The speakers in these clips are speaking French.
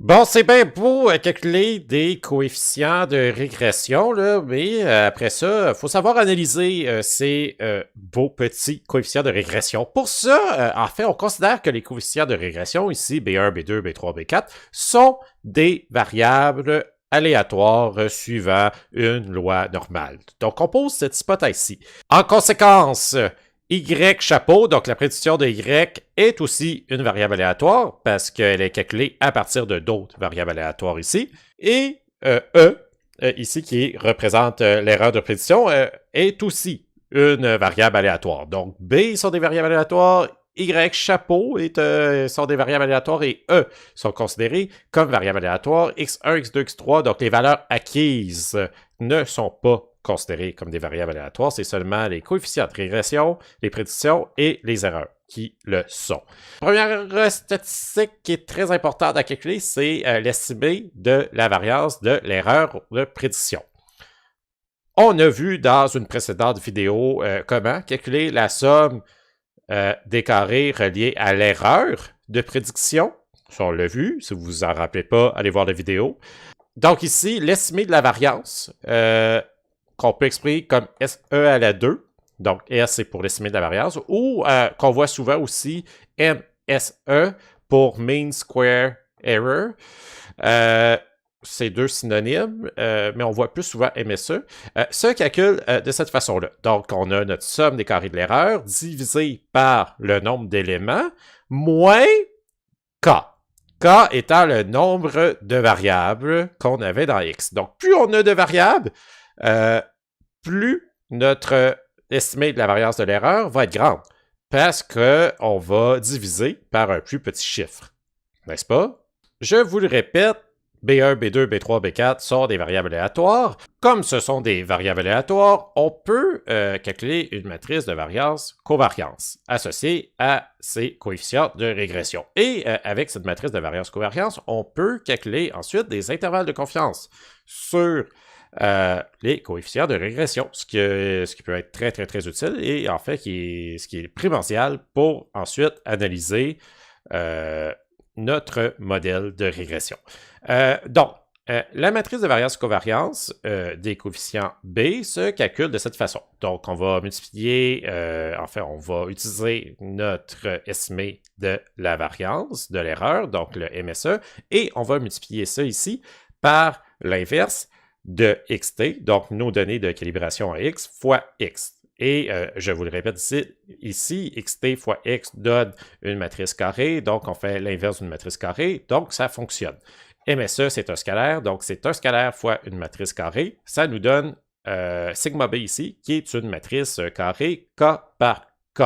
Bon, c'est bien beau calculer des coefficients de régression, là, mais après ça, il faut savoir analyser ces beaux petits coefficients de régression. Pour ça, en fait, on considère que les coefficients de régression, ici B1, B2, B3, B4, sont des variables aléatoires suivant une loi normale. Donc, on pose cette hypothèse-ci. En conséquence, Y chapeau, donc la prédiction de Y est aussi une variable aléatoire parce qu'elle est calculée à partir de d'autres variables aléatoires ici. Et ici qui représente l'erreur de prédiction, est aussi une variable aléatoire. Donc B sont des variables aléatoires, Y chapeau sont des variables aléatoires et E sont considérées comme variables aléatoires. X1, X2, X3, donc les valeurs acquises ne sont pas considérées comme des variables aléatoires, c'est seulement les coefficients de régression, les prédictions et les erreurs qui le sont. Première statistique qui est très importante à calculer, c'est l'estimé de la variance de l'erreur de prédiction. On a vu dans une précédente vidéo comment calculer la somme des carrés reliés à l'erreur de prédiction. Ça, on l'a vu. Si vous vous en rappelez pas, allez voir la vidéo. Donc ici, l'estimé de la variance qu'on peut exprimer comme SE à la 2. Donc, S, c'est pour l'estimé de la variance. Ou qu'on voit souvent aussi MSE pour Mean Square Error. C'est deux synonymes, mais on voit plus souvent MSE. Se calcule de cette façon-là. Donc, on a notre somme des carrés de l'erreur divisé par le nombre d'éléments moins K. K étant le nombre de variables qu'on avait dans X. Donc, plus on a de variables, plus notre estimé de la variance de l'erreur va être grande. Parce qu'on va diviser par un plus petit chiffre. N'est-ce pas? Je vous le répète, B1, B2, B3, B4 sont des variables aléatoires. Comme ce sont des variables aléatoires, on peut calculer une matrice de variance-covariance associée à ces coefficients de régression. Et avec cette matrice de variance-covariance, on peut calculer ensuite des intervalles de confiance sur les coefficients de régression, ce qui peut être très, très, très utile et en fait, ce qui est primordial pour ensuite analyser notre modèle de régression. Donc, la matrice de variance-covariance des coefficients B se calcule de cette façon. Donc, on va multiplier, on va utiliser notre estimé de la variance de l'erreur, donc le MSE, et on va multiplier ça ici par l'inverse de xt, donc nos données de calibration à x fois x. Et je vous le répète ici, xt fois x donne une matrice carrée, donc on fait l'inverse d'une matrice carrée, donc ça fonctionne. MSE, c'est un scalaire, donc c'est un scalaire fois une matrice carrée. Ça nous donne sigma b ici, qui est une matrice carrée K par K.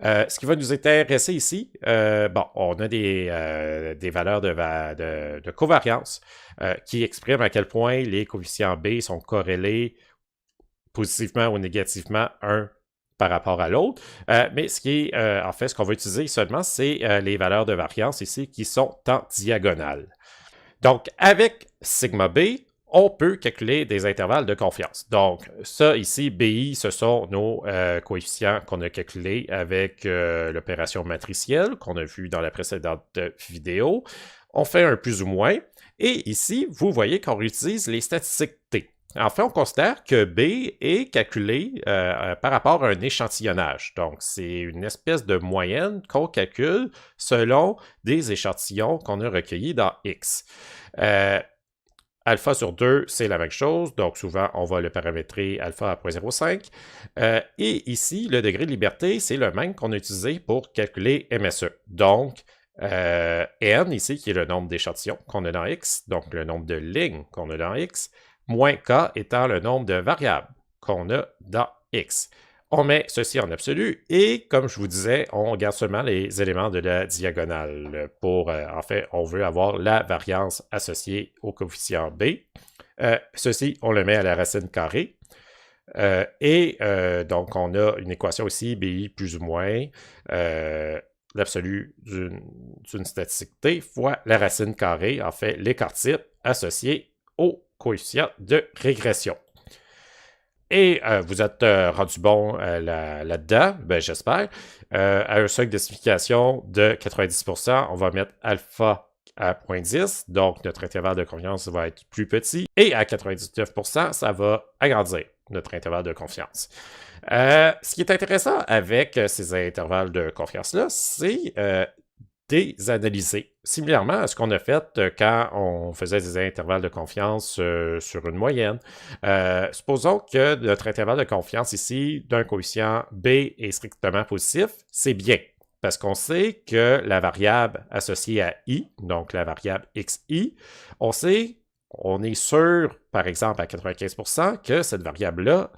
Ce qui va nous intéresser ici, on a des valeurs de covariance qui expriment à quel point les coefficients B sont corrélés positivement ou négativement un par rapport à l'autre. Mais ce qui est, en fait, ce qu'on va utiliser seulement, c'est les valeurs de variance ici qui sont en diagonale. Donc, avec sigma B, on peut calculer des intervalles de confiance. Donc, ça ici, BI, ce sont nos coefficients qu'on a calculés avec l'opération matricielle qu'on a vu dans la précédente vidéo. On fait un plus ou moins. Et ici, vous voyez qu'on utilise les statistiques T. En fait, on considère que B est calculé par rapport à un échantillonnage. Donc, c'est une espèce de moyenne qu'on calcule selon des échantillons qu'on a recueillis dans X. Alpha sur 2, c'est la même chose. Donc, souvent, on va le paramétrer alpha à 0.05. Et ici, le degré de liberté, c'est le même qu'on a utilisé pour calculer MSE. Donc, N, ici, qui est le nombre d'échantillons qu'on a dans X, donc le nombre de lignes qu'on a dans X, moins K étant le nombre de variables qu'on a dans X. On met ceci en absolu et, comme je vous disais, on garde seulement les éléments de la diagonale pour, en fait, on veut avoir la variance associée au coefficient B. Ceci, on le met à la racine carrée. Donc, on a une équation ici, BI plus ou moins l'absolu d'une statistique T fois la racine carrée, en fait, l'écart type associé au coefficient de régression. Et vous êtes rendu bon là-dedans, j'espère. À un seuil de signification de 90%, on va mettre alpha à 0,10, donc notre intervalle de confiance va être plus petit. Et à 99%, ça va agrandir notre intervalle de confiance. Ce qui est intéressant avec ces intervalles de confiance-là, c'est des analyser, similairement à ce qu'on a fait quand on faisait des intervalles de confiance sur une moyenne. Supposons que notre intervalle de confiance ici d'un coefficient B est strictement positif, c'est bien, parce qu'on sait que la variable associée à I, donc la variable XI, on est sûr, par exemple à 95%, que cette variable-là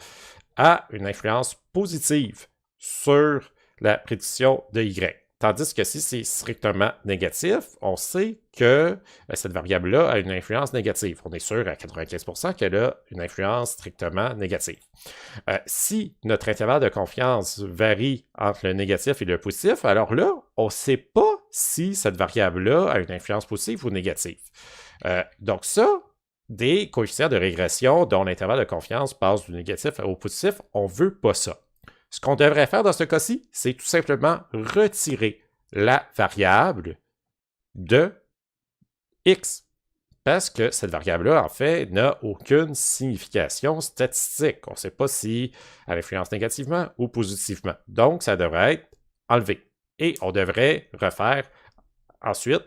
a une influence positive sur la prédiction de Y. Tandis que si c'est strictement négatif, on sait que cette variable-là a une influence négative. On est sûr à 95% qu'elle a une influence strictement négative. Si notre intervalle de confiance varie entre le négatif et le positif, alors là, on ne sait pas si cette variable-là a une influence positive ou négative. Donc ça, des coefficients de régression dont l'intervalle de confiance passe du négatif au positif, on ne veut pas ça. Ce qu'on devrait faire dans ce cas-ci, c'est tout simplement retirer la variable de x, parce que cette variable-là, en fait, n'a aucune signification statistique. On ne sait pas si elle influence négativement ou positivement. Donc, ça devrait être enlevé. Et on devrait refaire ensuite,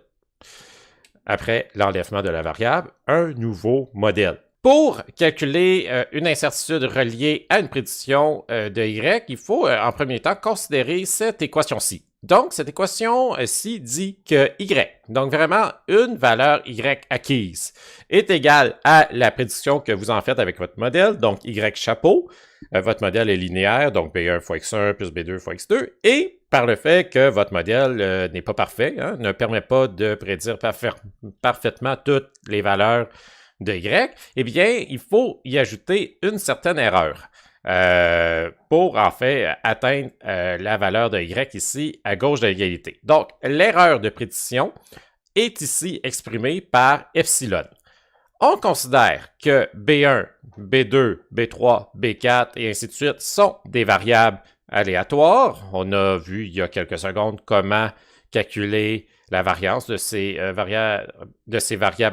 après l'enlèvement de la variable, un nouveau modèle. Pour calculer une incertitude reliée à une prédiction de Y, il faut en premier temps considérer cette équation-ci. Donc, cette équation-ci dit que Y, donc vraiment une valeur Y acquise, est égale à la prédiction que vous en faites avec votre modèle, donc Y chapeau. Votre modèle est linéaire, donc B1 fois X1 plus B2 fois X2, et par le fait que votre modèle n'est pas parfait, ne permet pas de prédire parfaitement toutes les valeurs de Y, eh bien, il faut y ajouter une certaine erreur pour, en fait, atteindre la valeur de Y ici à gauche de l'égalité. Donc, l'erreur de prédiction est ici exprimée par epsilon. On considère que B1, B2, B3, B4 et ainsi de suite sont des variables aléatoires. On a vu il y a quelques secondes comment calculer la variance de ces variables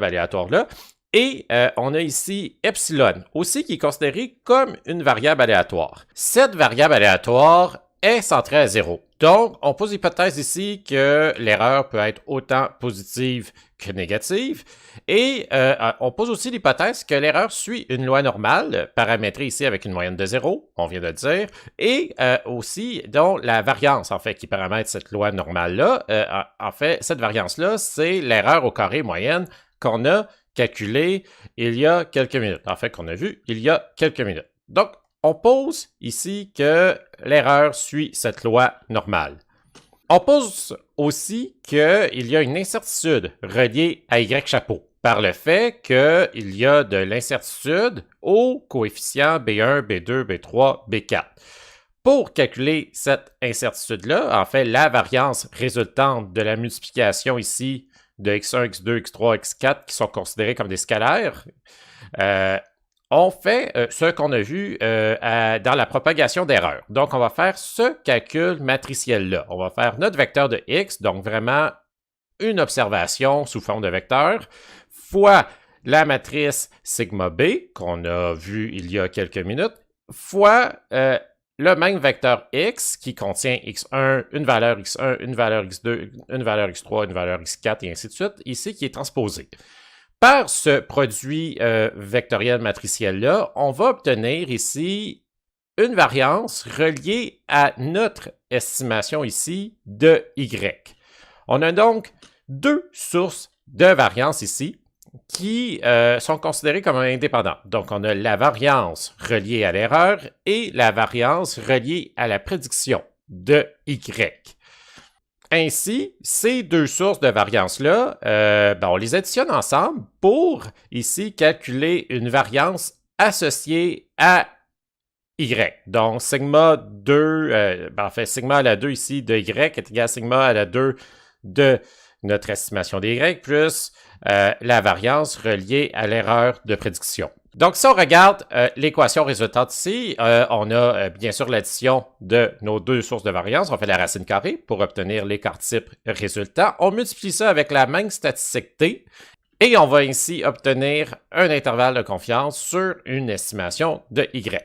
aléatoires-là. Et on a ici epsilon, aussi qui est considéré comme une variable aléatoire. Cette variable aléatoire est centrée à 0. Donc, on pose l'hypothèse ici que l'erreur peut être autant positive que négative. Et on pose aussi l'hypothèse que l'erreur suit une loi normale, paramétrée ici avec une moyenne de 0, on vient de le dire, et aussi dont la variance, en fait, qui paramètre cette loi normale-là. En fait, cette variance-là, c'est l'erreur au carré moyenne qu'on a calculé il y a quelques minutes. En fait, qu'on a vu il y a quelques minutes. Donc, on pose ici que l'erreur suit cette loi normale. On pose aussi qu'il y a une incertitude reliée à Y chapeau par le fait qu'il y a de l'incertitude au coefficient B1, B2, B3, B4. Pour calculer cette incertitude-là, en fait, la variance résultante de la multiplication ici de X1, X2, X3, X4 qui sont considérés comme des scalaires, on fait ce qu'on a vu dans la propagation d'erreurs. Donc, on va faire ce calcul matriciel-là. On va faire notre vecteur de X, donc vraiment une observation sous forme de vecteur, fois la matrice sigma B, qu'on a vu il y a quelques minutes, fois le même vecteur X qui contient X1, une valeur X1, une valeur X2, une valeur X3, une valeur X4 et ainsi de suite, ici qui est transposé. Par ce produit vectoriel matriciel-là, on va obtenir ici une variance reliée à notre estimation ici de Y. On a donc deux sources de variance ici qui sont considérées comme indépendantes. Donc, on a la variance reliée à l'erreur et la variance reliée à la prédiction de Y. Ainsi, ces deux sources de variance-là, on les additionne ensemble pour, ici, calculer une variance associée à Y. Donc, sigma 2, sigma à la 2 ici de Y est égal à sigma à la 2 de notre estimation de Y plus la variance reliée à l'erreur de prédiction. Donc, si on regarde l'équation résultante ici, on a bien sûr l'addition de nos deux sources de variance. On fait la racine carrée pour obtenir l'écart type résultat. On multiplie ça avec la même statistique t et on va ainsi obtenir un intervalle de confiance sur une estimation de y.